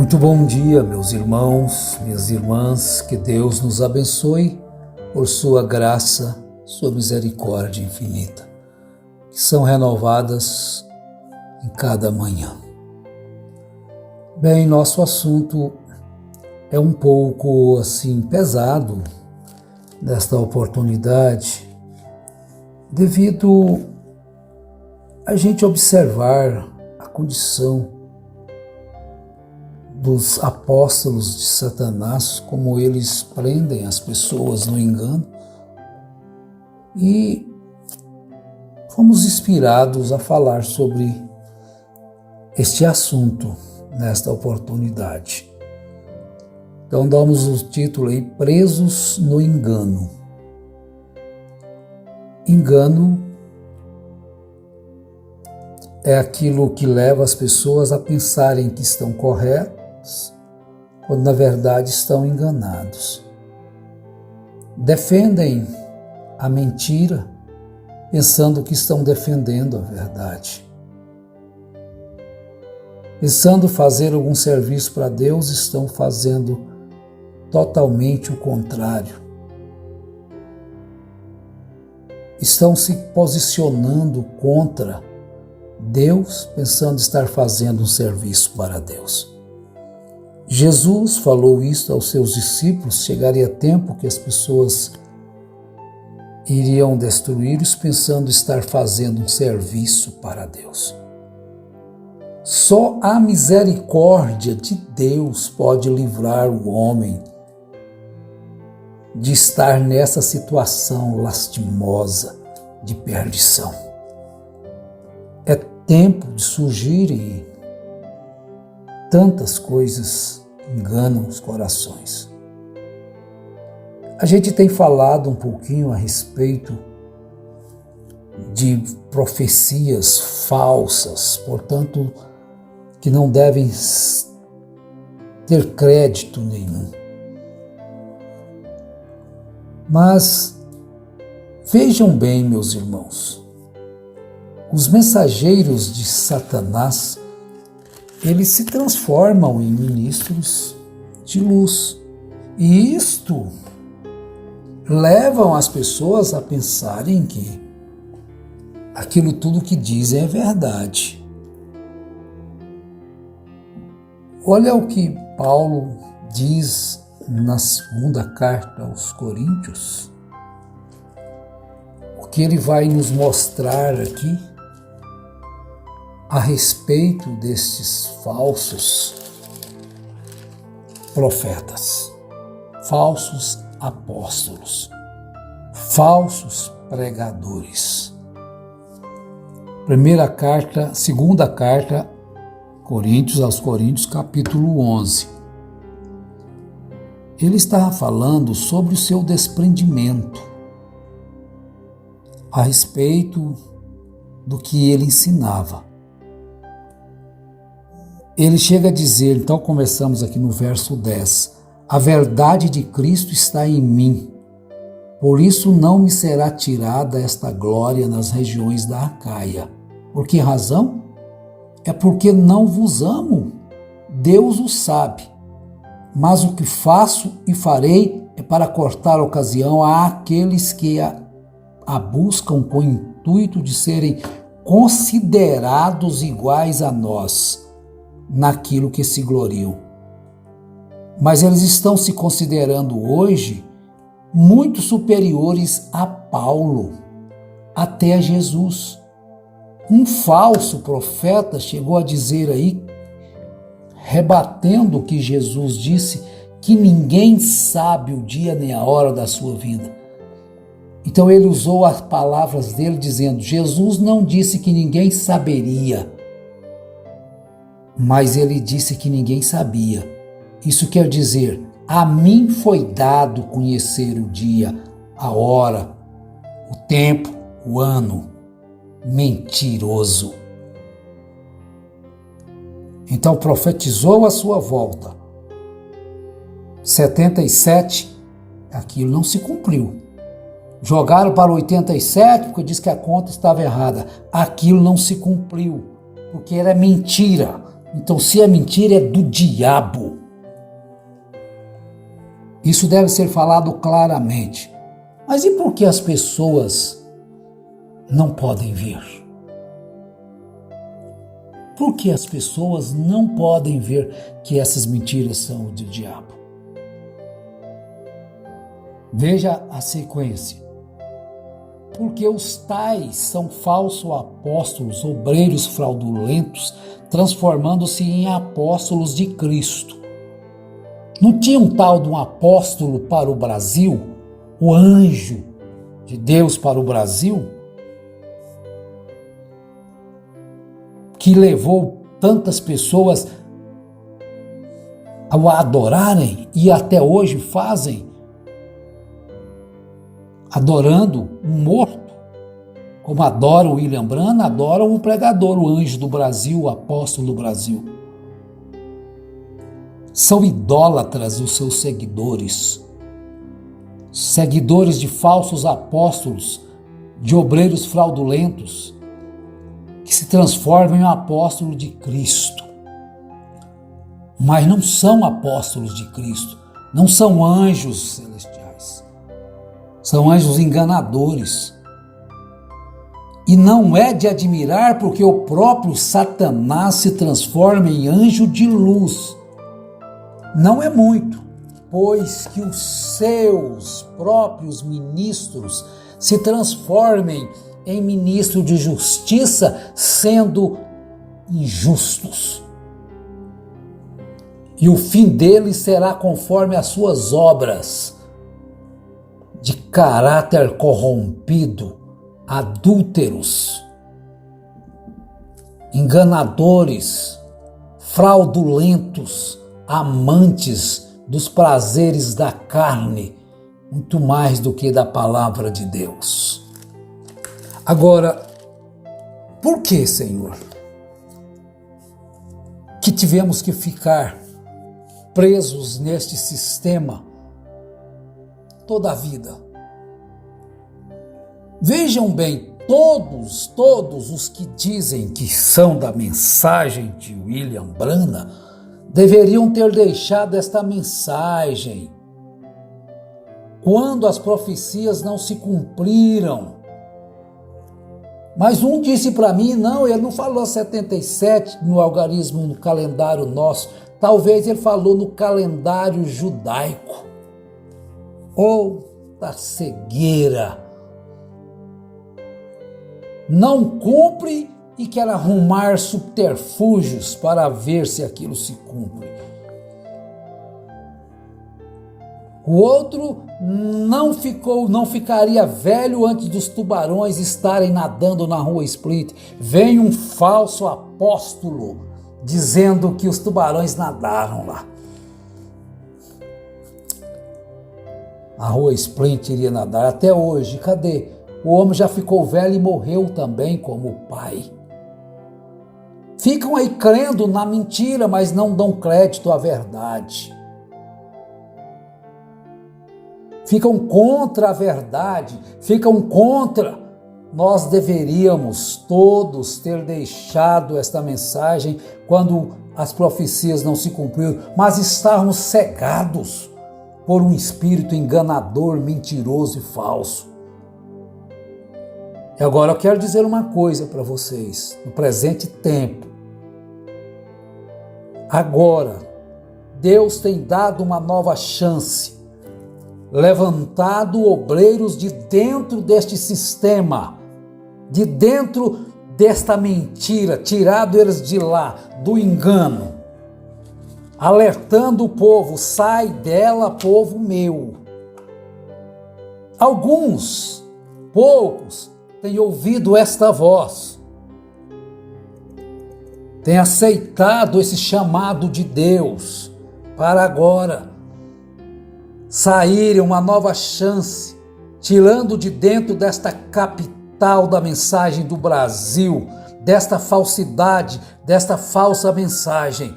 Muito bom dia, meus irmãos, minhas irmãs, que Deus nos abençoe por sua graça, sua misericórdia infinita, que são renovadas em cada manhã. Bem, nosso assunto é um pouco assim pesado nesta oportunidade, devido a gente observar a condição dos apóstolos de Satanás, como eles prendem as pessoas no engano, e fomos inspirados a falar sobre este assunto nesta oportunidade. Então damos o título aí, Presos no Engano. Engano é aquilo que leva as pessoas a pensarem que estão corretas, quando na verdade estão enganados. Defendem a mentira, pensando que estão defendendo a verdade. Pensando fazer algum serviço para Deus, estão fazendo totalmente o contrário. Estão se posicionando contra Deus, pensando estar fazendo um serviço para Deus. Jesus falou isso aos seus discípulos, chegaria tempo que as pessoas iriam destruí-los pensando estar fazendo um serviço para Deus. Só a misericórdia de Deus pode livrar o homem de estar nessa situação lastimosa de perdição. É tempo de surgirem tantas coisas que enganam os corações. A gente tem falado um pouquinho a respeito de profecias falsas, portanto, que não devem ter crédito nenhum. Mas vejam bem, meus irmãos, os mensageiros de Satanás, eles se transformam em ministros de luz. E isto levam as pessoas a pensarem que aquilo tudo que dizem é verdade. Olha o que Paulo diz na segunda carta aos Coríntios, o que ele vai nos mostrar aqui a respeito destes falsos profetas, falsos apóstolos, falsos pregadores. Segunda carta aos Coríntios, capítulo 11. Ele está falando sobre o seu desprendimento a respeito do que ele ensinava. Ele chega a dizer, então começamos aqui no verso 10, a verdade de Cristo está em mim, por isso não me será tirada esta glória nas regiões da Acaia. Por que razão? É porque não vos amo, Deus o sabe, mas o que faço e farei é para cortar ocasião àqueles que a buscam com o intuito de serem considerados iguais a nós, naquilo que se gloriam. Mas eles estão se considerando hoje muito superiores a Paulo, até a Jesus. Um falso profeta chegou a dizer aí, rebatendo o que Jesus disse, que ninguém sabe o dia nem a hora da sua vinda. Então ele usou as palavras dele dizendo, Jesus não disse que ninguém saberia, mas ele disse que ninguém sabia. Isso quer dizer, a mim foi dado conhecer o dia, a hora, o tempo, o ano. Mentiroso. Então profetizou a sua volta. 77, aquilo não se cumpriu. Jogaram para 87 porque diz que a conta estava errada. Aquilo não se cumpriu, porque era mentira. Então, se é mentira, é do diabo. Isso deve ser falado claramente. Mas e por que as pessoas não podem ver? Por que as pessoas não podem ver que essas mentiras são do diabo? Veja a sequência. Porque os tais são falsos apóstolos, obreiros fraudulentos, transformando-se em apóstolos de Cristo. Não tinha um tal de um apóstolo para o Brasil? O anjo de Deus para o Brasil? Que levou tantas pessoas a o adorarem e até hoje fazem, adorando um morto, como adoram William Branham, adoram o pregador, o anjo do Brasil, o apóstolo do Brasil. São idólatras os seus seguidores, seguidores de falsos apóstolos, de obreiros fraudulentos, que se transformam em apóstolos de Cristo. Mas não são apóstolos de Cristo, não são anjos celestiais, são anjos enganadores. E não é de admirar porque o próprio Satanás se transforma em anjo de luz. Não é muito, pois que os seus próprios ministros se transformem em ministro de justiça, sendo injustos. E o fim deles será conforme as suas obras, de caráter corrompido, adúlteros, enganadores, fraudulentos, amantes dos prazeres da carne, muito mais do que da palavra de Deus. Agora, por que, Senhor, que tivemos que ficar presos neste sistema toda a vida? Vejam bem, todos os que dizem que são da mensagem de William Branham deveriam ter deixado esta mensagem quando as profecias não se cumpriram. Mas um disse para mim, não, ele não falou 77 no algarismo, no calendário nosso, talvez ele falou no calendário judaico. Ou da cegueira. Não cumpre e quer arrumar subterfúgios para ver se aquilo se cumpre. O outro não ficaria velho antes dos tubarões estarem nadando na rua Split. Vem um falso apóstolo dizendo que os tubarões nadaram lá. A rua Split iria nadar até hoje. Cadê? O homem já ficou velho e morreu também como o pai. Ficam aí crendo na mentira, mas não dão crédito à verdade. Ficam contra a verdade, ficam contra. Nós deveríamos todos ter deixado esta mensagem quando as profecias não se cumpriram, mas estávamos cegados por um espírito enganador, mentiroso e falso. E agora eu quero dizer uma coisa para vocês, no presente tempo. Agora, Deus tem dado uma nova chance, levantado obreiros de dentro deste sistema, de dentro desta mentira, tirado eles de lá, do engano, alertando o povo, sai dela, povo meu. Alguns, poucos, têm ouvido esta voz, têm aceitado esse chamado de Deus para agora saírem uma nova chance, tirando de dentro desta capital da mensagem do Brasil, desta falsidade, desta falsa mensagem.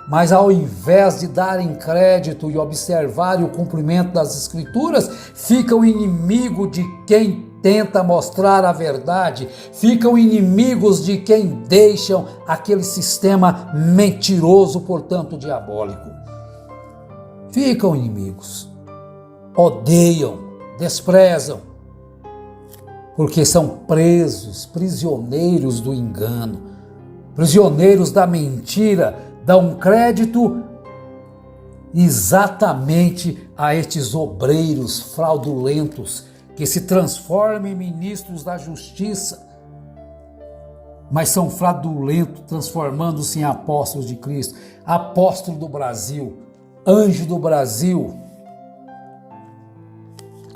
Mas ao invés de darem crédito e observarem o cumprimento das Escrituras, ficam inimigo de quem tenta mostrar a verdade, ficam inimigos de quem deixam aquele sistema mentiroso, portanto diabólico. Ficam inimigos, odeiam, desprezam, porque são prisioneiros do engano, prisioneiros da mentira, dão crédito exatamente a estes obreiros fraudulentos que se transformam em ministros da justiça, mas são fraudulentos, transformando-se em apóstolos de Cristo, apóstolo do Brasil, anjo do Brasil,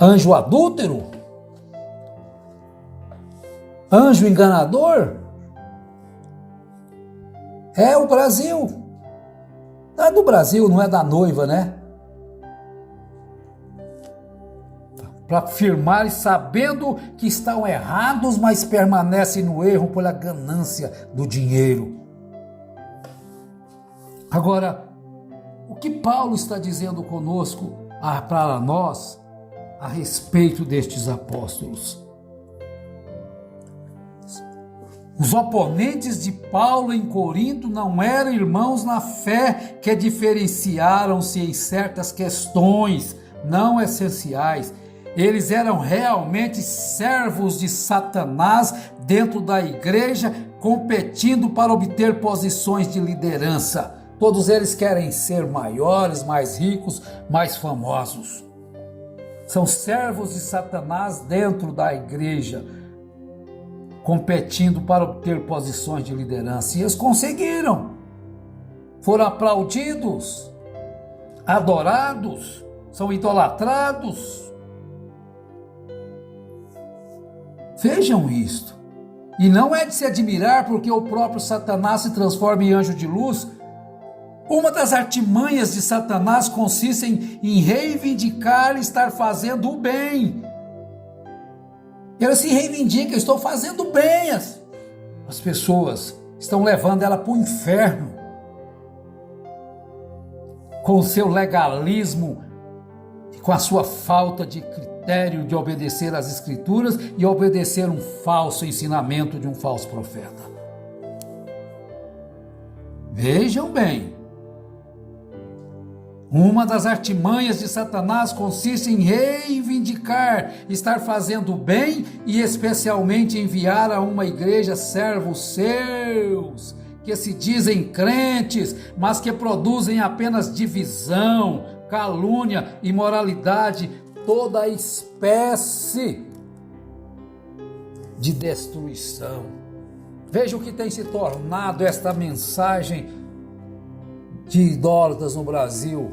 anjo adúltero, anjo enganador. É o Brasil. É do Brasil, não é da noiva, né? Para afirmar, sabendo que estão errados, mas permanecem no erro pela ganância do dinheiro. Agora, o que Paulo está dizendo conosco, para nós, a respeito destes apóstolos? Os oponentes de Paulo em Corinto não eram irmãos na fé que diferenciaram-se em certas questões não essenciais. Eles eram realmente servos de Satanás dentro da igreja, competindo para obter posições de liderança. Todos eles querem ser maiores, mais ricos, mais famosos. São servos de Satanás dentro da igreja, competindo para obter posições de liderança. E eles conseguiram. Foram aplaudidos, adorados, são idolatrados. Vejam isto. E não é de se admirar porque o próprio Satanás se transforma em anjo de luz. Uma das artimanhas de Satanás consiste em reivindicar estar fazendo o bem. Ela se reivindica, estou fazendo bem. As pessoas estão levando ela para o inferno com o seu legalismo e com a sua falta de critério de obedecer às Escrituras e obedecer um falso ensinamento de um falso profeta. Vejam bem. Uma das artimanhas de Satanás consiste em reivindicar, estar fazendo bem e especialmente enviar a uma igreja servos seus, que se dizem crentes, mas que produzem apenas divisão, calúnia, imoralidade, toda a espécie de destruição. Veja o que tem se tornado esta mensagem de idólatras no Brasil.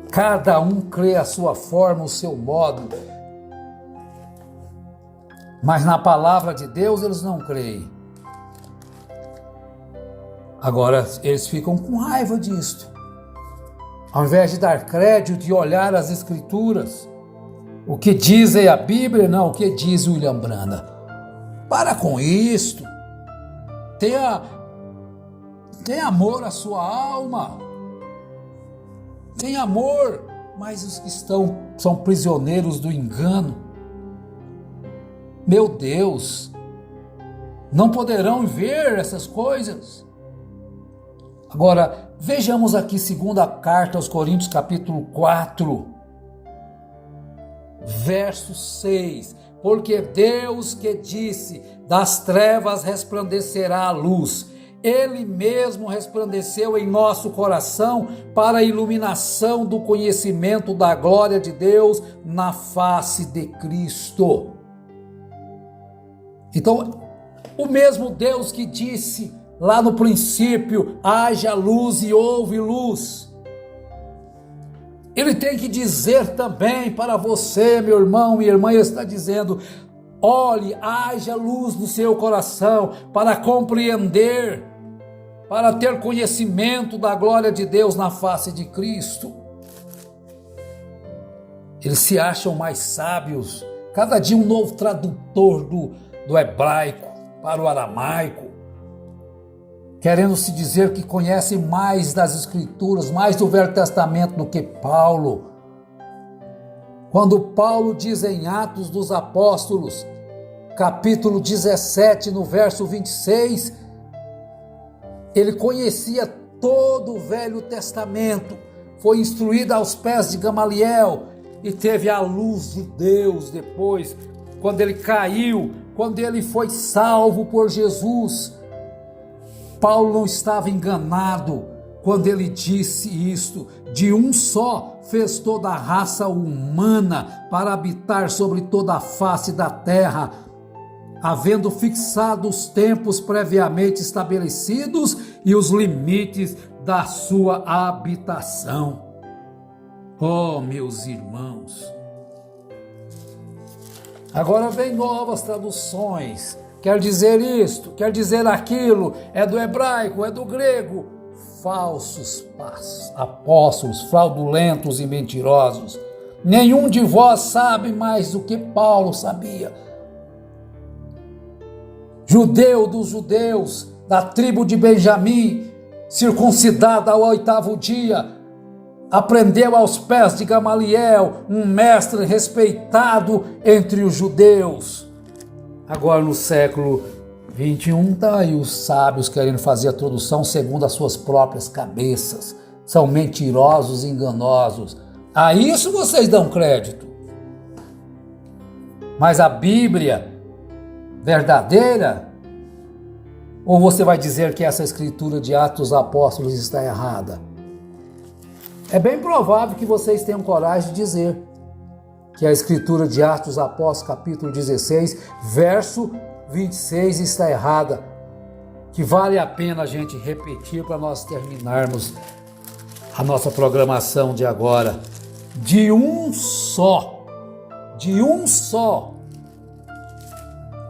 Cada um crê a sua forma, o seu modo, mas na palavra de Deus eles não creem. Agora eles ficam com raiva disto. Ao invés de dar crédito e olhar as Escrituras, o que diz a Bíblia, não o que diz William Branham. Para com isto. Tenha amor à sua alma. Tenha amor, mas os que são prisioneiros do engano. Meu Deus, não poderão ver essas coisas. Agora, vejamos aqui segunda carta aos Coríntios, capítulo 4, verso 6. Porque Deus que disse, das trevas resplandecerá a luz, Ele mesmo resplandeceu em nosso coração para a iluminação do conhecimento da glória de Deus na face de Cristo. Então, o mesmo Deus que disse lá no princípio, haja luz e houve luz, Ele tem que dizer também para você, meu irmão, minha irmã, Ele está dizendo, olhe, haja luz no seu coração para compreender, para ter conhecimento da glória de Deus na face de Cristo. Eles se acham mais sábios, cada dia um novo tradutor do hebraico para o aramaico, querendo se dizer que conhece mais das Escrituras, mais do Velho Testamento do que Paulo. Quando Paulo diz em Atos dos Apóstolos, capítulo 17, no verso 26, ele conhecia todo o Velho Testamento, foi instruído aos pés de Gamaliel e teve a luz de Deus depois, quando ele caiu, quando ele foi salvo por Jesus. Paulo não estava enganado quando ele disse isto: de um só fez toda a raça humana para habitar sobre toda a face da terra, havendo fixado os tempos previamente estabelecidos e os limites da sua habitação. Oh, meus irmãos! Agora vem novas traduções, quer dizer isto, quer dizer aquilo, é do hebraico, é do grego. Falsos apóstolos, fraudulentos e mentirosos. Nenhum de vós sabe mais do que Paulo sabia. Judeu dos judeus, da tribo de Benjamim, circuncidado ao 8º dia, aprendeu aos pés de Gamaliel, um mestre respeitado entre os judeus. Agora no século 21, tá aí os sábios querendo fazer a tradução segundo as suas próprias cabeças. São mentirosos e enganosos. A isso vocês dão crédito. Mas a Bíblia verdadeira? Ou você vai dizer que essa escritura de Atos dos Apóstolos está errada? É bem provável que vocês tenham coragem de dizer que a escritura de Atos dos Apóstolos, capítulo 16, verso 26 está errada, que vale a pena a gente repetir para nós terminarmos a nossa programação de agora. De um só.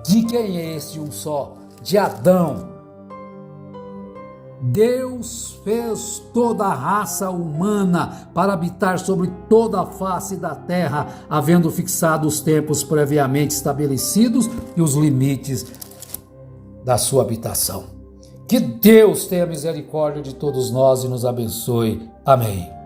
De quem é esse um só? De Adão. Deus fez toda a raça humana para habitar sobre toda a face da terra, havendo fixado os tempos previamente estabelecidos e os limites da sua habitação. Que Deus tenha misericórdia de todos nós e nos abençoe. Amém.